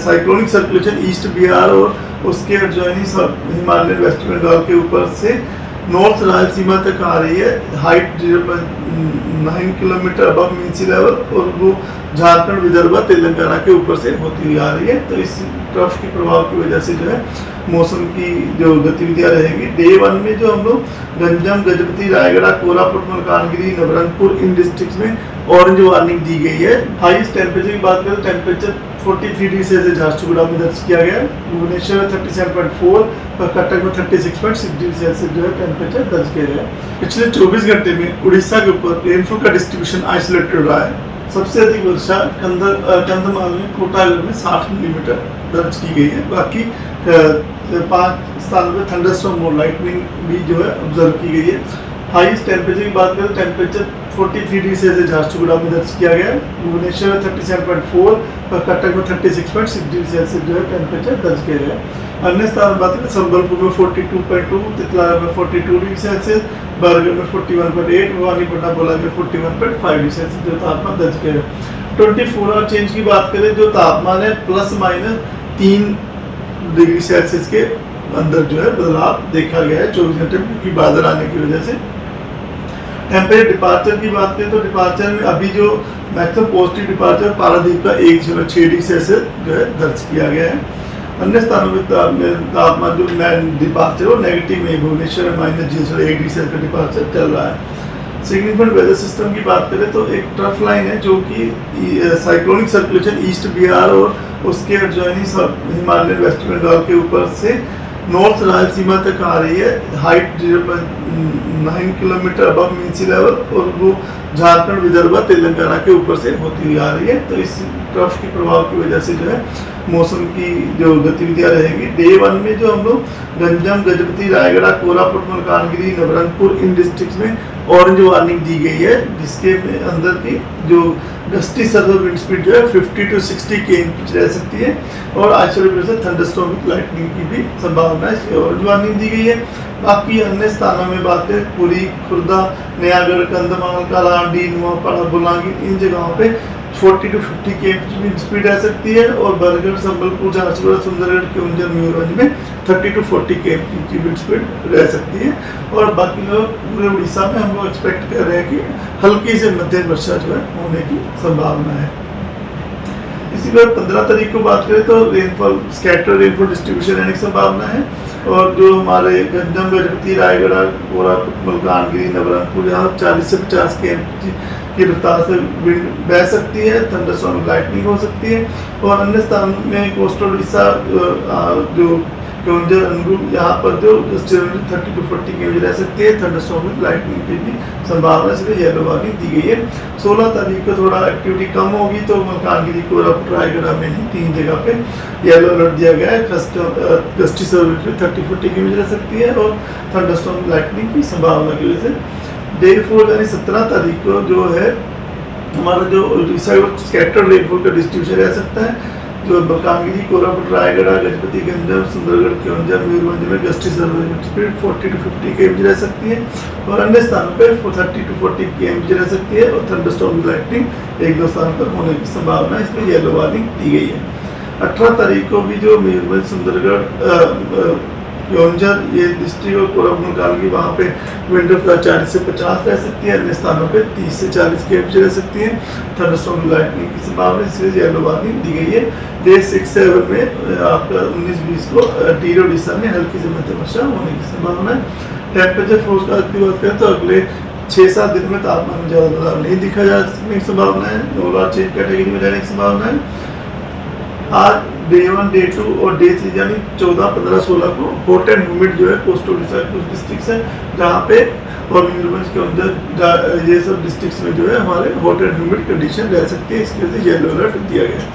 Cyclonic circulation east Bihar और उसके adjoining Himalayan waste Bengal के ऊपर से नॉर्थ रायलसीमा तक आ रही है। हाइट 0.9 किलोमीटर अबव मीन सी लेवल, और वो झारखंड, विदर्भ, तेलंगाना के ऊपर से होती हुई आ रही है। तो इस ट्रफ के प्रभाव की वजह से जो है मौसम की जो गतिविधियां रहेंगी, डे 1 में जो हम लोग गंजम, गजपति, रायगढ़, कोरापुट, मलकानगिरी, नवरंगपुर इन डिस्ट्रिक्ट्स में ऑरेंज वार्निंग दी गई है। हाईएस्ट टेम्परेचर की बात करें तो टेम्परेचर 43 डिग्री सेल्सियस झारसुगुड़ा में दर्ज किया गया है। भुवनेश्वर में 37.4 और कटक में 36.6 डिग्री सेल्सियस जो है टेम्परेचर दर्ज किया गया है। पिछले 24 घंटे में उड़ीसा के ऊपर रेनफॉल का डिस्ट्रीब्यूशन आइसोलेटेड रहा है। सबसे अधिक वर्षा कंधमाल में, कोटागढ़ में 60 मिलीमीटर दर्ज की गई है। बाकी 5 स्थानों पर थंडरस्टॉर्म और लाइटनिंग भी जो है ऑब्जर्व की गई है। हाईएस्ट टेम्परेचर की बात करें तो टेम्परेचर 43 डिग्री सेल्सियस झारसुगुड़ा में दर्ज किया गया है। भुवनेश्वर में 37.4 और कटक में 36.6 डिग्री सेल्सियस जो है टेम्परेचर दर्ज किया गया है। अन्य स्थान बात करें संबलपुर में 42.2, तितलारा में 42 डिग्री सेल्सियस, बरगढ़ में 41.8, भवानीपटना, बोला में 41.5 डिग्री सेल्सियस जो तापमान दर्ज किया गया। 24 आवर चेंज की बात करें जो तापमान है ±3 डिग्री सेल्सियस के अंदर जो है बदलाव देखा गया है 24 घंटे में, क्योंकि बादल आने की वजह से। टेम्परेचर डिपार्चर की बात करें तो डिपार्चर में अभी जो मैक्सिमम पॉजिटिव डिपार्चर पारादीप का 1.6 डिग्री सेल्सियस जो है दर्ज किया गया है। अन्य स्थानों में तापमान जो डिपार्चर और नेगेटिव में, भुवनेश्वर में -0.1 डिग्री सेल्सियस का डिपार्चर चल रहा है। सिग्निफिकेंट वेदर सिस्टम की बात करें तो एक ट्रफ लाइन है जो कि साइक्लोनिक सर्कुलेशन ईस्ट बिहार और उसके एडजॉइनिंग हिमालयन वेस्ट बंगाल के ऊपर से नॉर्थ रायलसीमा तक आ रही है। हाइट 0.9 किलोमीटर अबव मीन सी लेवल, और वो झारखंड, विदर्भ, तेलंगाना के ऊपर से होती हुई आ रही है। तो इस ट्रफ के प्रभाव की वजह से जो है मौसम की जो गतिविधियां रहेंगी, डे 1 में जो हम लोग गंजम, गजपति, रायगढ़, कोरापुट, मलकानगिरी, नवरंगपुर इन डिस्ट्रिक्ट्स में ऑरेंज वार्निंग दी गई है, जिसके अंदर की जो गस्टी सर्वर विंड स्पीड जो है 50 to 60 km रह सकती है, और आइसोलेटेड थंडरस्टॉर्म विद लाइटनिंग की भी संभावना है, इसलिए ऑरेंज वार्निंग दी गई है। बाकी अन्य स्थानों में बात करें पुरी, खुर्दा, नयागढ़, कंधमाल, कालाहांडी, नुआपाड़ा, बुलांगीर इन जगहों पे 40 to 50 km स्पीड रह सकती है, और बरगढ़, संबलपुर, झारसुगुड़ा, सुंदरगढ़, केवंझर, मयूरभंज में 30 to 40 km की विंड स्पीड रह सकती है। और बाकी लोग पूरे उड़ीसा में हम लोग एक्सपेक्ट कर रहे हैं कि हल्की से मध्यम वर्षा जो है होने की संभावना है। इसी बार 15 तारीख को बात करें तो रेनफॉल, स्कैटर रेनफॉल डिस्ट्रीब्यूशन रहने की संभावना है, और जो हमारे गंजम, गजपति, रायगढ़, कोरापुट, मलकानगिरी, नवरंगपुर यहाँ 40 से 50 km की रफ्तार से विंड बह सकती है, थंडरस्टॉर्म लाइटनिंग हो सकती है। और अन्य स्थान में कोस्टल उड़ीसा, जो केवंझर, अनुगुल, यहाँ पर जो 30 to 40 km रह सकती है, थंडरस्टॉर्म में लाइटनिंग की भी संभावना, इसलिए येलो वार्निंग दी गई है। 16 तारीख को थोड़ा एक्टिविटी कम होगी, तो मलकानगिरी, कोरापुट, रायगढ़ में ही 3 जगह पे येलो अलर्ट दिया गया है। गस्टी सर्विस में 30-40 km रह सकती है, और थंडरस्टॉर्म लाइटनिंग की संभावना की वजह से डे 4 यानी 17 तारीख को जो है हमारा जो उड़ीसा स्कैटर्ड रेनफॉल का डिस्ट्रीब्यूशन रह सकता है, जो मलकानगिरी, कोरापुट, रायगढ़, गजपति, गंजम, सुंदरगढ़, केवंझर, मयूरभंज में gusty service speed 40 to 50 km रह सकती है, और अन्य स्थानों पर 30 to 40 km रह सकती है, और थंडरस्टॉर्म लाइटनिंग 1-2 स्थानों पर होने की संभावना है, इसलिए येलो वार्निंग दी गई है। 18 तारीख को भी जो मयूरभंज, सुंदरगढ़, केवंझर ये डिस्ट्रिक्ट और कोरापुट, मलकानगिरी वहाँ पे विंड रफ्तार 40 से 50 रह सकती है, अन्य स्थानों पे 30 से 40 km रह सकती है, थंडरस्टॉर्म लाइटनिंग की संभावना, इसलिए येलो वार्निंग दी गई है। डे 6-7 में आपका 19-20 को टीर उड़ीसा में हल्की से मध्यम वर्षा होने की संभावना है। टेम्परेचर फोरकास्ट की बात करें तो अगले 6-7 दिन में तापमान में ज़्यादा बदलाव नहीं दिखा जा सकने की संभावना है, नोलार चेंज कैटेगरी में रहने की संभावना है। आज डे 1, डे 2 और डे 3 यानी 14, 15, 16 को हॉट एंड ह्यूमिड जो है कोस्टल उड़ीसा के कुछ डिस्ट्रिक्ट्स हैं जहाँ पे, और मयूरभंज के अंदर ये सब डिस्ट्रिक्ट्स में जो है हमारे हॉट एंड ह्यूमिड कंडीशन रह सकती है, इसके लिए येलो अलर्ट दिया गया है।